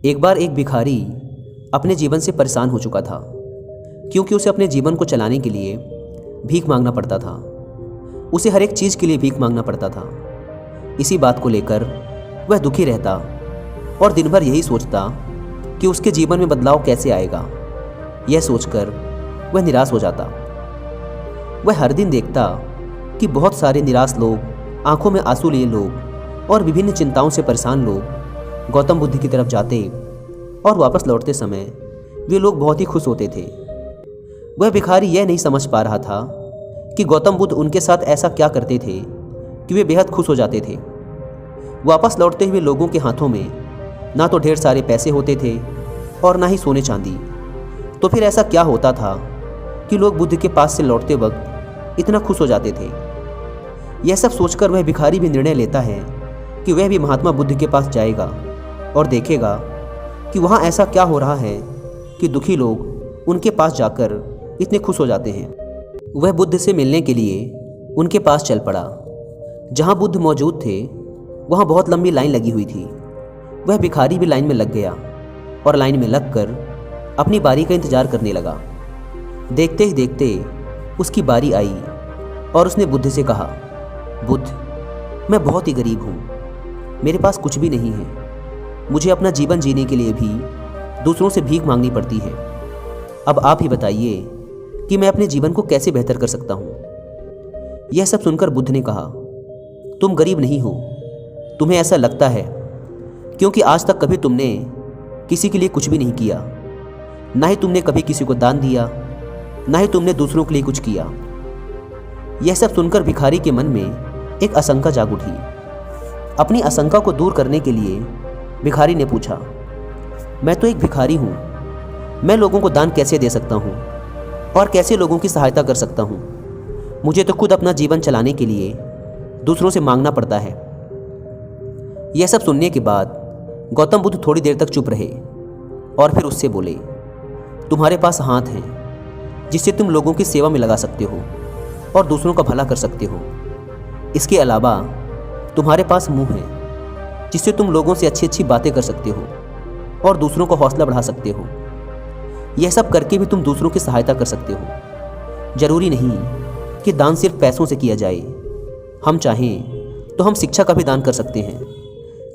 एक बार एक भिखारी अपने जीवन से परेशान हो चुका था, क्योंकि उसे अपने जीवन को चलाने के लिए भीख मांगना पड़ता था। उसे हर एक चीज़ के लिए भीख मांगना पड़ता था। इसी बात को लेकर वह दुखी रहता और दिन भर यही सोचता कि उसके जीवन में बदलाव कैसे आएगा। यह सोचकर वह निराश हो जाता। वह हर दिन देखता कि बहुत सारे निराश लोग, आंखों में आंसू लिए लोग और विभिन्न चिंताओं से परेशान लोग गौतम बुद्ध की तरफ जाते और वापस लौटते समय वे लोग बहुत ही खुश होते थे। वह भिखारी यह नहीं समझ पा रहा था कि गौतम बुद्ध उनके साथ ऐसा क्या करते थे कि वे बेहद खुश हो जाते थे। वापस लौटते हुए लोगों के हाथों में ना तो ढेर सारे पैसे होते थे और ना ही सोने चांदी। तो फिर ऐसा क्या होता था कि लोग बुद्ध के पास से लौटते वक्त इतना खुश हो जाते थे। यह सब सोचकर वह भिखारी भी निर्णय लेता है कि वह भी महात्मा बुद्ध के पास जाएगा और देखेगा कि वहाँ ऐसा क्या हो रहा है कि दुखी लोग उनके पास जाकर इतने खुश हो जाते हैं। वह बुद्ध से मिलने के लिए उनके पास चल पड़ा। जहाँ बुद्ध मौजूद थे वहाँ बहुत लंबी लाइन लगी हुई थी। वह भिखारी भी लाइन में लग गया और लाइन में लगकर अपनी बारी का इंतजार करने लगा। देखते ही देखते उसकी बारी आई और उसने बुद्ध से कहा, बुद्ध, मैं बहुत ही गरीब हूँ, मेरे पास कुछ भी नहीं है। मुझे अपना जीवन जीने के लिए भी दूसरों से भीख मांगनी पड़ती है। अब आप ही बताइए कि मैं अपने जीवन को कैसे बेहतर कर सकता हूँ। यह सब सुनकर बुद्ध ने कहा, तुम गरीब नहीं हो, तुम्हें ऐसा लगता है क्योंकि आज तक कभी तुमने किसी के लिए कुछ भी नहीं किया। ना ही तुमने कभी किसी को दान दिया, ना ही तुमने दूसरों के लिए कुछ किया। यह सब सुनकर भिखारी के मन में एक आशंका जाग उठी। अपनी आशंका को दूर करने के लिए भिखारी ने पूछा, मैं तो एक भिखारी हूँ, मैं लोगों को दान कैसे दे सकता हूँ और कैसे लोगों की सहायता कर सकता हूँ। मुझे तो खुद अपना जीवन चलाने के लिए दूसरों से मांगना पड़ता है। यह सब सुनने के बाद गौतम बुद्ध थोड़ी देर तक चुप रहे और फिर उससे बोले, तुम्हारे पास हाथ हैं जिससे तुम लोगों की सेवा में लगा सकते हो और दूसरों का भला कर सकते हो। इसके अलावा तुम्हारे पास मुंह है जिससे तुम लोगों से अच्छी अच्छी बातें कर सकते हो और दूसरों का हौसला बढ़ा सकते हो। यह सब करके भी तुम दूसरों की सहायता कर सकते हो। जरूरी नहीं कि दान सिर्फ पैसों से किया जाए। हम चाहें तो हम शिक्षा का भी दान कर सकते हैं,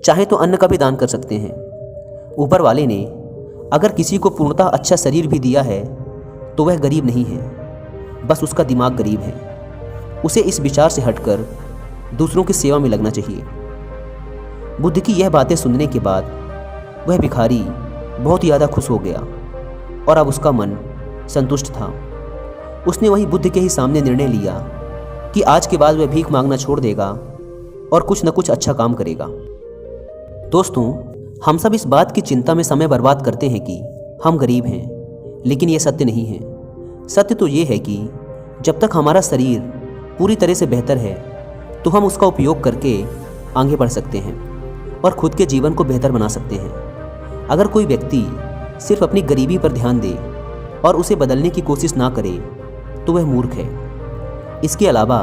चाहे तो अन्न का भी दान कर सकते हैं। ऊपर वाले ने अगर किसी को पूर्णतः अच्छा शरीर भी दिया है तो वह गरीब नहीं है, बस उसका दिमाग गरीब है। उसे इस विचार से हटकर दूसरों की सेवा में लगना चाहिए। बुद्ध की यह बातें सुनने के बाद वह भिखारी बहुत ज़्यादा खुश हो गया और अब उसका मन संतुष्ट था। उसने वहीं बुद्ध के ही सामने निर्णय लिया कि आज के बाद वह भीख मांगना छोड़ देगा और कुछ न कुछ अच्छा काम करेगा। दोस्तों, हम सब इस बात की चिंता में समय बर्बाद करते हैं कि हम गरीब हैं, लेकिन यह सत्य नहीं है। सत्य तो ये है कि जब तक हमारा शरीर पूरी तरह से बेहतर है तो हम उसका उपयोग करके आगे बढ़ सकते हैं और खुद के जीवन को बेहतर बना सकते हैं। अगर कोई व्यक्ति सिर्फ अपनी गरीबी पर ध्यान दे और उसे बदलने की कोशिश ना करे तो वह मूर्ख है। इसके अलावा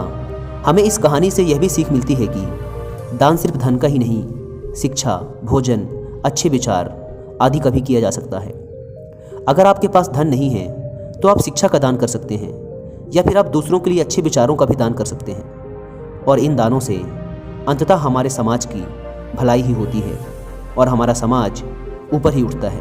हमें इस कहानी से यह भी सीख मिलती है कि दान सिर्फ धन का ही नहीं, शिक्षा, भोजन, अच्छे विचार आदि का भी किया जा सकता है। अगर आपके पास धन नहीं है तो आप शिक्षा का दान कर सकते हैं या फिर आप दूसरों के लिए अच्छे विचारों का भी दान कर सकते हैं। और इन दानों से अंततः हमारे समाज की भलाई ही होती है और हमारा समाज ऊपर ही उठता है।